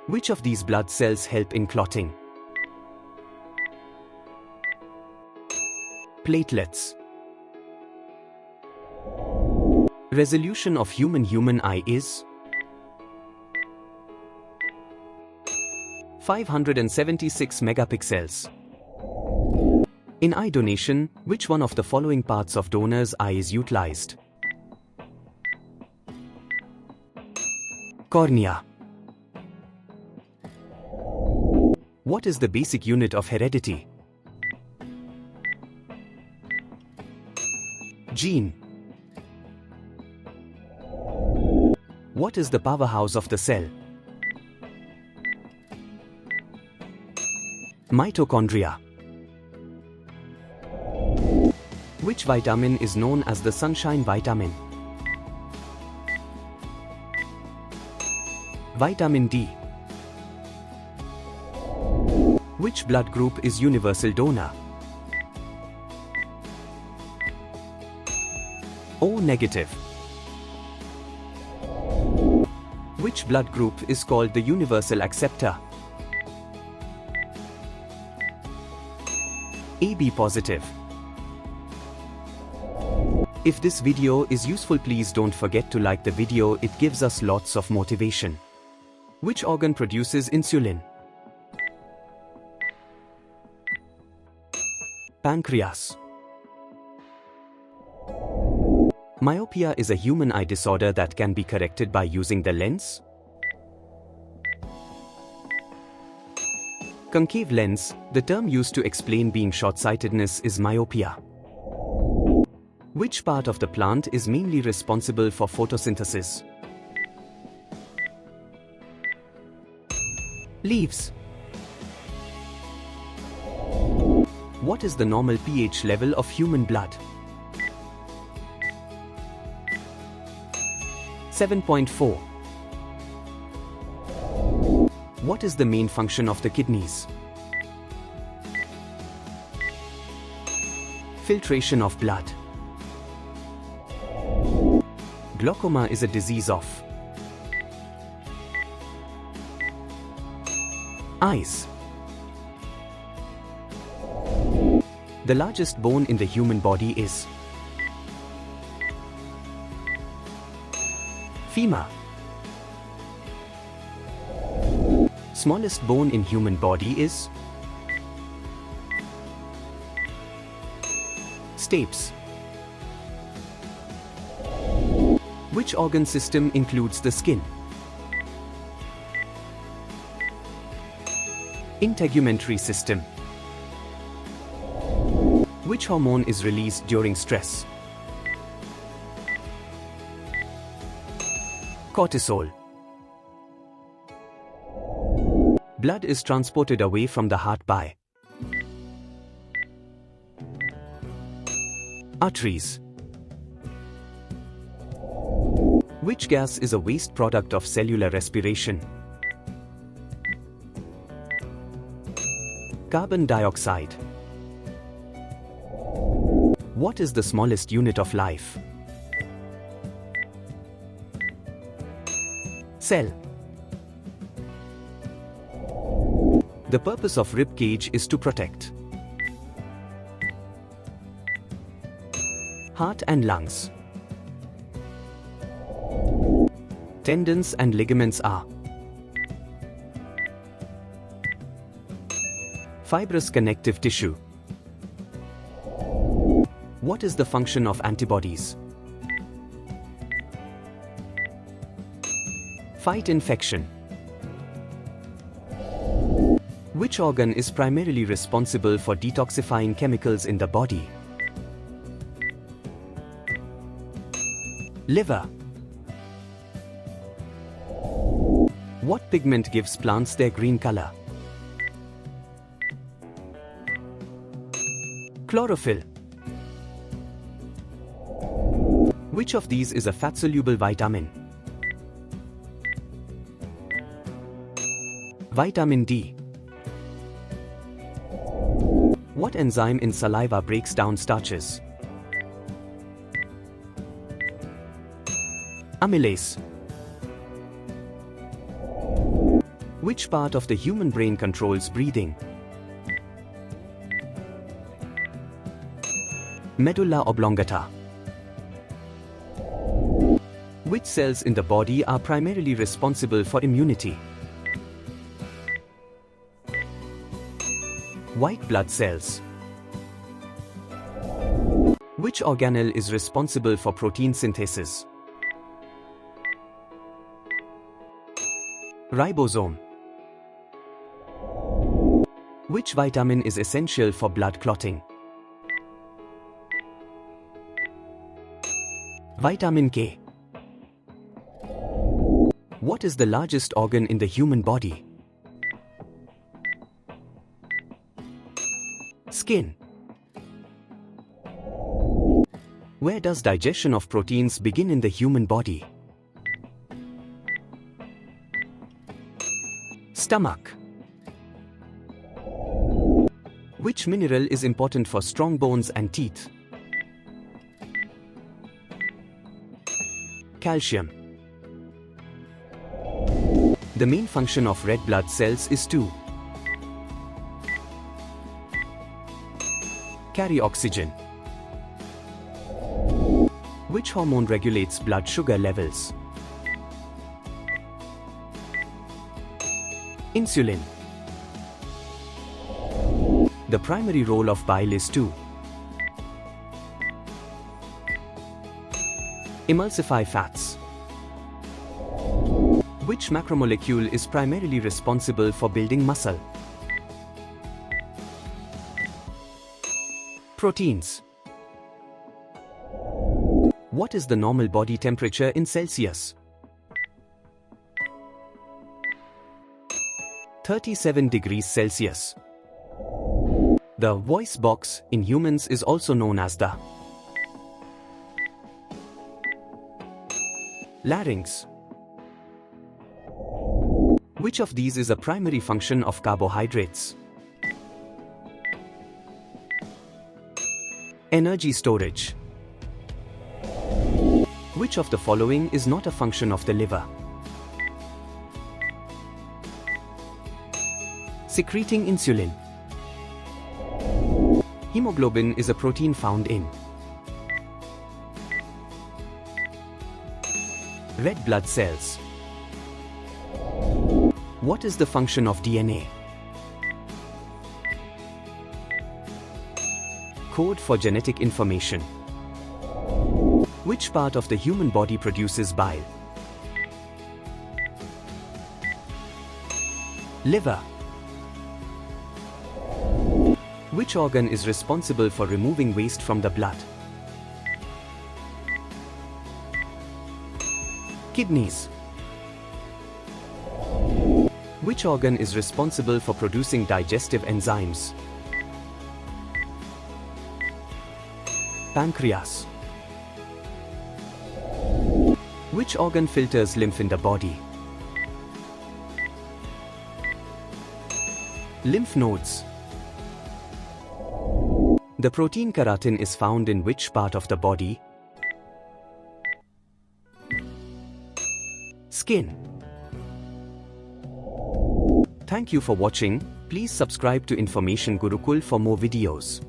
Which of these blood cells help in clotting? Platelets. Resolution of human eye is 576 megapixels. In eye donation, which one of the following parts of donor's eye is utilized? Cornea. What is the basic unit of heredity? Gene. What is the powerhouse of the cell? Mitochondria. Which vitamin is known as the sunshine vitamin? Vitamin D. Which blood group is universal donor? O negative. Which blood group is called the universal acceptor? AB positive. If this video is useful, please don't forget to like the video, it gives us lots of motivation. Which organ produces insulin? Pancreas. Myopia is a human eye disorder that can be corrected by using the lens. Concave lens, the term used to explain being short-sightedness, is myopia. Which part of the plant is mainly responsible for photosynthesis? Leaves. What is the normal pH level of human blood? 7.4. What is the main function of the kidneys? Filtration of blood. Glaucoma is a disease of eyes. The largest bone in the human body is femur. Smallest bone in human body is stapes. Which organ system includes the skin? Integumentary system. Which hormone is released during stress? Cortisol. Blood is transported away from the heart by arteries. Which gas is a waste product of cellular respiration? Carbon dioxide. What is the smallest unit of life? Cell. The purpose of rib cage is to protect heart and lungs. Tendons and ligaments are fibrous connective tissue. What is the function of antibodies? Fight infection. Which organ is primarily responsible for detoxifying chemicals in the body? Liver. What pigment gives plants their green color? Chlorophyll. Which of these is a fat-soluble vitamin? Vitamin D. What enzyme in saliva breaks down starches? Amylase. Which part of the human brain controls breathing? Medulla oblongata. Which cells in the body are primarily responsible for immunity? White blood cells. Which organelle is responsible for protein synthesis? Ribosome. Which vitamin is essential for blood clotting? Vitamin K. What is the largest organ in the human body? Skin. Where does digestion of proteins begin in the human body? Stomach. Which mineral is important for strong bones and teeth? Calcium. The main function of red blood cells is to carry oxygen. Which hormone regulates blood sugar levels? Insulin. The primary role of bile is to emulsify fats. Which macromolecule is primarily responsible for building muscle? Proteins. What is the normal body temperature in Celsius? 37 degrees Celsius. The voice box in humans is also known as the larynx. Which of these is a primary function of carbohydrates? Energy storage. Which of the following is not a function of the liver? Secreting insulin. Hemoglobin is a protein found in red blood cells. What is the function of DNA? Code for genetic information. Which part of the human body produces bile? Liver. Which organ is responsible for removing waste from the blood? Kidneys. Which organ is responsible for producing digestive enzymes? Pancreas. Which organ filters lymph in the body? Lymph nodes. The protein keratin is found in which part of the body? Skin. Thank you for watching. Please subscribe to Information Gurukul for more videos.